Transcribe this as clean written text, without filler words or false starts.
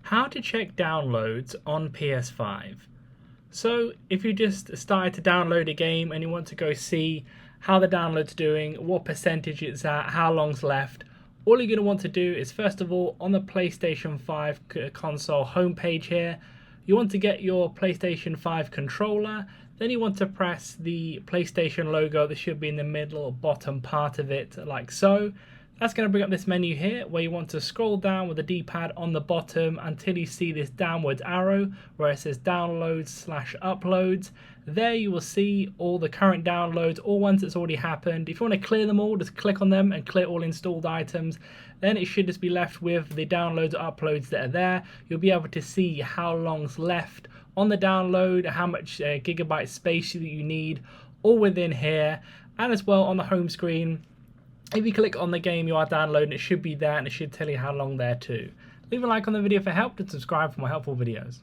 How to check downloads on PS5. So if you just started to download a game and you want to go see how the download's doing, what percentage it's at, how long's left, all you're going to want to do is, first of all, on the PlayStation 5 console homepage here, you want to get your PlayStation 5 controller. Then you want to press the PlayStation logo that should be in the middle or bottom part of it, like so. That's going to bring up this menu here where you want to scroll down with the D-pad on the bottom until you see this downwards arrow where it says downloads/uploads. There you will see all the current downloads, all ones that's already happened. If you want to clear them all, just click on them and clear all installed items. Then it should just be left with the downloads or uploads that are there. You'll be able to see how long's left on the download, how much gigabyte space that you need, all within here. And as well on the home screen, if you click on the game you are downloading, it should be there and it should tell you how long there too. Leave a like on the video for help and subscribe for more helpful videos.